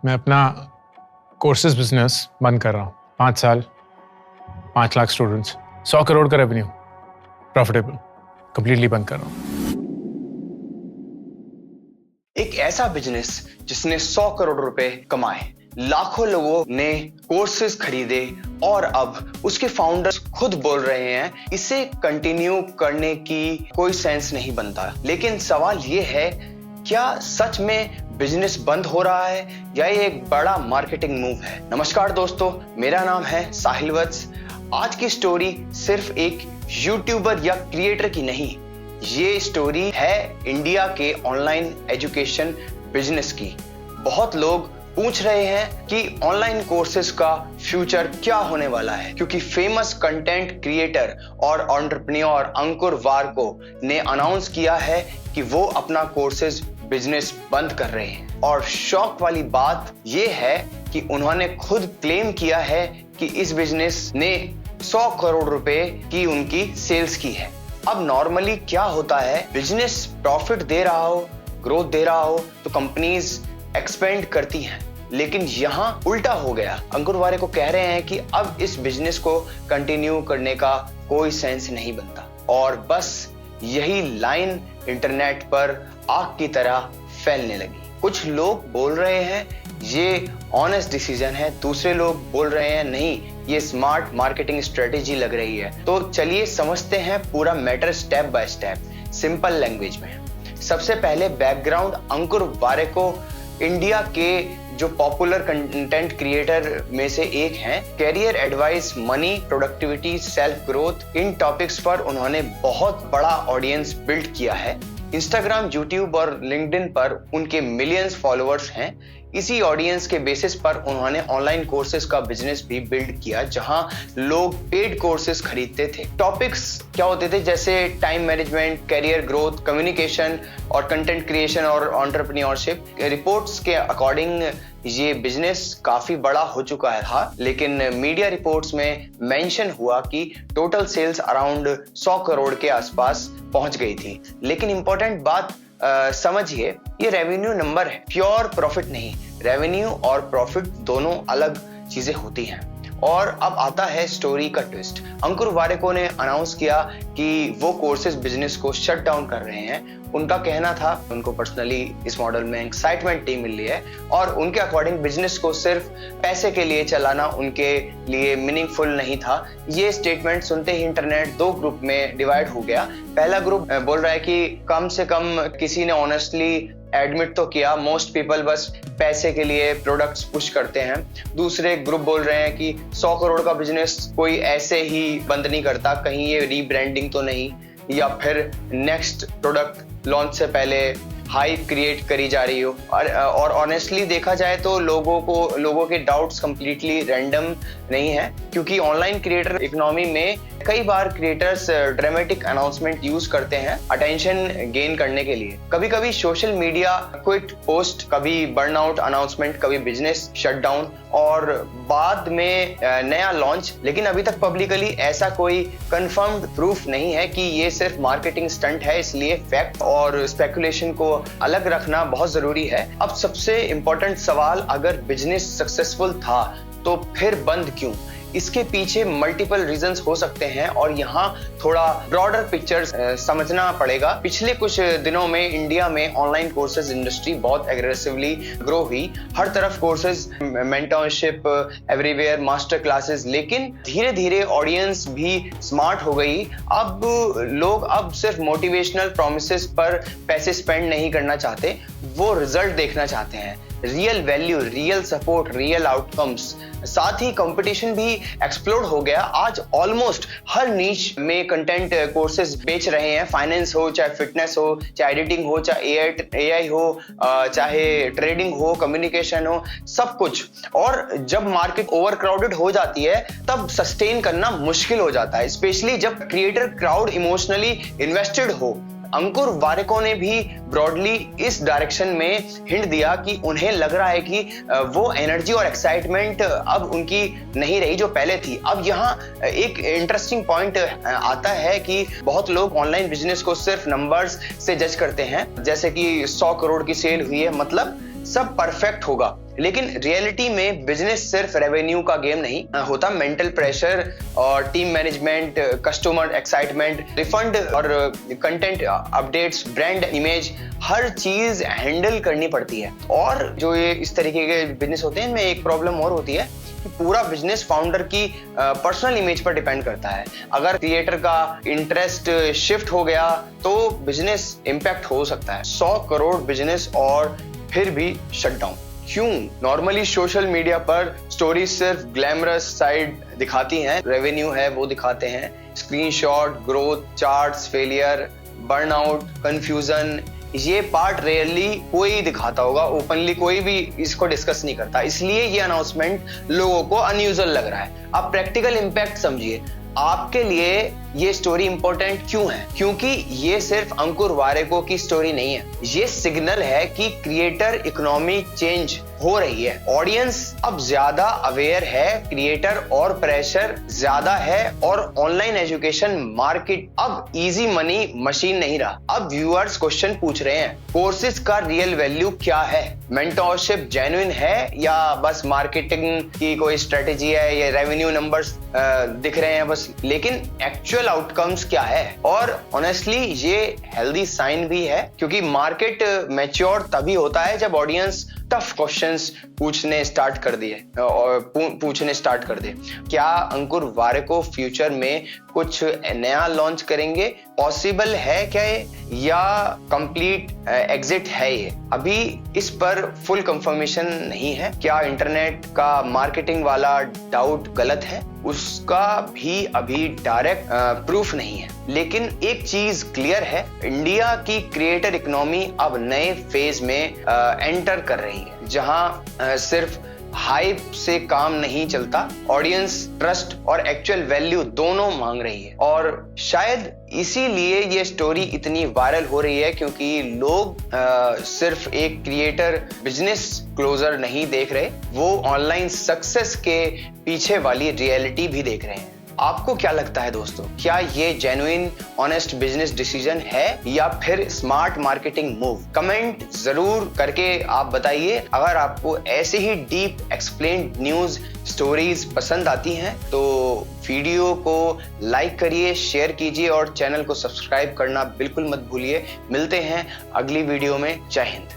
मैं अपना courses business बंद कर रहा हूँ। 5 साल, 5 लाख स्टूडेंट्स, 100 करोड़ का रेवेन्यू, प्रॉफिटेबल, कंप्लीटली बंद कर रहा हूँ। एक ऐसा बिजनेस जिसने 100 करोड़ रुपए कमाए, लाखों लोगों ने कोर्सेज खरीदे और अब उसके फाउंडर्स खुद बोल रहे हैं इसे कंटिन्यू करने की कोई सेंस नहीं बनता। लेकिन सवाल ये है, क्या सच में बिजनेस बंद हो रहा है या ये एक बड़ा मार्केटिंग मूव है? नमस्कार दोस्तों, मेरा नाम है साहिल वत्स। आज की स्टोरी सिर्फ एक यूट्यूबर या क्रिएटर की नहीं, ये स्टोरी है इंडिया के ऑनलाइन एजुकेशन बिजनेस की। बहुत लोग पूछ रहे हैं कि ऑनलाइन कोर्सेज का फ्यूचर क्या होने वाला है, क्योंकि फेमस कंटेंट क्रिएटर और एंटरप्रेन्योर अंकुर वारको ने अनाउंस किया है कि वो अपना कोर्सेज बिजनेस बंद कर रहे हैं। और शॉक वाली बात ये है कि उन्होंने खुद क्लेम किया है कि इस बिजनेस ने 100 करोड़ रुपए की उनकी सेल्स की है। अब नॉर्मली क्या होता है, बिजनेस प्रॉफिट दे रहा हो, ग्रोथ दे रहा हो तो कंपनीज एक्सपेंड करती हैं, लेकिन यहां उल्टा हो गया। अंकुर वारको कह रहे हैं कि अब इस बिजनेस को कंटिन्यू करने का कोई सेंस नहीं बनता, और बस यही लाइन इंटरनेट पर आग की तरह फैलने लगी। कुछ लोग बोल रहे हैं ये ऑनेस्ट डिसीजन है, दूसरे लोग बोल रहे हैं नहीं, ये स्मार्ट मार्केटिंग स्ट्रेटेजी लग रही है। तो चलिए समझते हैं पूरा matter step by step, simple language में। सबसे पहले बैकग्राउंड, अंकुर वारको इंडिया के जो पॉपुलर कंटेंट क्रिएटर में से एक हैं। Career advice, money, productivity, self growth, इन टॉपिक्स पर उन्होंने बहुत बड़ा ऑडियंस बिल्ड किया है। इंस्टाग्राम, यूट्यूब और लिंक्डइन पर उनके मिलियंस फॉलोअर्स हैं। इसी ऑडियंस के बेसिस पर उन्होंने ऑनलाइन कोर्सेज का बिजनेस भी बिल्ड किया, जहां लोग पेड कोर्सेज खरीदते थे। टॉपिक्स क्या होते थे, जैसे time management, career growth, communication और कंटेंट क्रिएशन और एंटरप्रेन्योरशिप। रिपोर्ट्स के अकॉर्डिंग ये बिजनेस काफी बड़ा हो चुका है, लेकिन मीडिया रिपोर्ट्स में मेंशन हुआ कि टोटल सेल्स अराउंड 100 करोड़ के आसपास पहुंच गई थी। लेकिन इंपॉर्टेंट बात समझिए, ये रेवेन्यू नंबर है, प्योर प्रॉफिट नहीं। रेवेन्यू और प्रॉफिट दोनों अलग चीजें होती हैं। और अब आता है स्टोरी का ट्विस्ट। अंकुर वारको ने अनाउंस किया कि वो कोर्सेज बिजनेस को शट डाउन कर रहे हैं। उनका कहना था उनको पर्सनली इस मॉडल में एक्साइटमेंट नहीं मिल रही है, और उनके अकॉर्डिंग बिजनेस को सिर्फ पैसे के लिए चलाना उनके लिए मीनिंगफुल नहीं था। ये स्टेटमेंट सुनते ही इंटरनेट 2 ग्रुप में डिवाइड हो गया। पहला ग्रुप बोल रहा है कि कम से कम किसी ने ऑनेस्टली एडमिट तो किया, मोस्ट पीपल बस पैसे के लिए प्रोडक्ट्स पुश करते हैं। दूसरे ग्रुप बोल रहे हैं कि 100 करोड़ का बिजनेस कोई ऐसे ही बंद नहीं करता, कहीं ये रीब्रांडिंग तो नहीं, या फिर नेक्स्ट प्रोडक्ट लॉन्च से पहले हाइप क्रिएट करी जा रही हो। और ऑनेस्टली देखा जाए तो लोगों के डाउट्स कंप्लीटली रैंडम नहीं है, क्योंकि ऑनलाइन क्रिएटर इकोनॉमी में कई बार क्रिएटर्स ड्रामेटिक अनाउंसमेंट यूज करते हैं अटेंशन गेन करने के लिए। कभी कभी सोशल मीडिया क्विट पोस्ट, कभी बर्नआउट अनाउंसमेंट, कभी बिजनेस शटडाउन और बाद में नया लॉन्च। लेकिन अभी तक पब्लिकली ऐसा कोई कंफर्म्ड प्रूफ नहीं है कि ये सिर्फ मार्केटिंग स्टंट है, इसलिए फैक्ट और स्पेकुलेशन को अलग रखना बहुत जरूरी है। अब सबसे इंपॉर्टेंट सवाल, अगर बिजनेस सक्सेसफुल था तो फिर बंद क्यों? इसके पीछे मल्टीपल रीजंस हो सकते हैं, और यहाँ थोड़ा ब्रॉडर पिक्चर समझना पड़ेगा। पिछले कुछ दिनों में इंडिया में ऑनलाइन कोर्सेज इंडस्ट्री बहुत एग्रेसिवली ग्रो हुई। हर तरफ courses, mentorship everywhere, master classes. लेकिन धीरे धीरे ऑडियंस भी स्मार्ट हो गई। अब लोग सिर्फ मोटिवेशनल प्रॉमिसेस पर पैसे स्पेंड नहीं करना चाहते, वो रिजल्ट देखना चाहते हैं, real value, real support, real outcomes. साथ ही कंपटीशन भी एक्सप्लोड हो गया। आज ऑलमोस्ट हर नीच में कंटेंट कोर्सेज बेच रहे हैं। फाइनेंस हो, चाहे फिटनेस हो, चाहे एडिटिंग हो, चाहे एआई हो, चाहे ट्रेडिंग हो, कम्युनिकेशन हो, सब कुछ। और जब मार्केट ओवरक्राउडेड हो जाती है तब सस्टेन करना मुश्किल हो जाता है, स्पेशली जब क्रिएटर क्राउड इमोशनली इन्वेस्टेड हो। अंकुर वारको ने भी ब्रॉडली इस डायरेक्शन में हिंट दिया कि उन्हें लग रहा है कि वो एनर्जी और एक्साइटमेंट अब उनकी नहीं रही जो पहले थी। अब यहाँ एक इंटरेस्टिंग पॉइंट आता है कि बहुत लोग ऑनलाइन बिजनेस को सिर्फ नंबर्स से जज करते हैं, जैसे कि 100 करोड़ की सेल हुई है मतलब सब परफेक्ट होगा। लेकिन रियलिटी में बिजनेस सिर्फ रेवेन्यू का गेम नहीं होता। मेंटल प्रेशर और team management, customer excitement, refund और कंटेंट अपडेट्स, ब्रांड इमेज, हर चीज हैंडल करनी पड़ती है। और जो ये इस तरीके के बिजनेस होते हैं, इनमें एक प्रॉब्लम और होती है कि पूरा बिजनेस फाउंडर की पर्सनल इमेज पर डिपेंड करता है। अगर क्रिएटर का इंटरेस्ट शिफ्ट हो गया तो बिजनेस इंपैक्ट हो सकता है। 100 करोड़ बिजनेस और फिर भी शटडाउन क्यों? नॉर्मली सोशल मीडिया पर स्टोरी सिर्फ ग्लैमरस साइड दिखाती हैं, रेवेन्यू है वो दिखाते हैं, screenshot, growth charts, failure, burnout, confusion, ये पार्ट रेयरली कोई दिखाता होगा। ओपनली कोई भी इसको डिस्कस नहीं करता, इसलिए ये अनाउंसमेंट लोगों को अनयूजुअल लग रहा है। आप प्रैक्टिकल इंपैक्ट समझिए। आपके लिए ये स्टोरी इंपॉर्टेंट क्यों है? क्योंकि ये सिर्फ अंकुर वारेको की स्टोरी नहीं है, ये सिग्नल है कि क्रिएटर इकोनॉमी चेंज हो रही है। ऑडियंस अब ज्यादा अवेयर है, क्रिएटर और प्रेशर ज्यादा है, और ऑनलाइन एजुकेशन मार्केट अब इजी मनी मशीन नहीं रहा। अब व्यूअर्स क्वेश्चन पूछ रहे हैं, कोर्सेज का रियल वैल्यू क्या है? मेंटरशिप जेन्युइन है या बस मार्केटिंग की कोई स्ट्रेटेजी है, या रेवेन्यू नंबर्स दिख रहे हैं बस? लेकिन एक्चुअल आउटकम्स क्या है? और ऑनेस्टली ये हेल्दी साइन भी है, क्योंकि मार्केट मैच्योर तभी होता है जब ऑडियंस टफ क्वेश्चंस पूछने स्टार्ट कर दे। क्या अंकुर वारेको फ्यूचर में कुछ नया लॉन्च करेंगे? पॉसिबल है क्या ये, या कंप्लीट एग्जिट है ये? अभी इस पर फुल कंफर्मेशन नहीं है। क्या इंटरनेट का मार्केटिंग वाला डाउट गलत है? उसका भी अभी डायरेक्ट प्रूफ नहीं है। लेकिन एक चीज क्लियर है, इंडिया की क्रिएटर इकोनॉमी अब नए फेज में एंटर कर रही है, जहां सिर्फ हाइप से काम नहीं चलता, ऑडियंस ट्रस्ट और एक्चुअल वैल्यू दोनों मांग रही है। और शायद इसीलिए ये स्टोरी इतनी वायरल हो रही है, क्योंकि लोग सिर्फ एक क्रिएटर बिजनेस क्लोजर नहीं देख रहे, वो ऑनलाइन सक्सेस के पीछे वाली रियलिटी भी देख रहे हैं। आपको क्या लगता है दोस्तों? क्या ये जेन्युइन ऑनेस्ट बिजनेस डिसीजन है या फिर स्मार्ट मार्केटिंग मूव? कमेंट जरूर करके आप बताइए। अगर आपको ऐसे ही डीप एक्सप्लेन्ड न्यूज स्टोरीज पसंद आती हैं तो वीडियो को लाइक करिए, शेयर कीजिए और चैनल को सब्सक्राइब करना बिल्कुल मत भूलिए। मिलते हैं अगली वीडियो में। जय हिंद।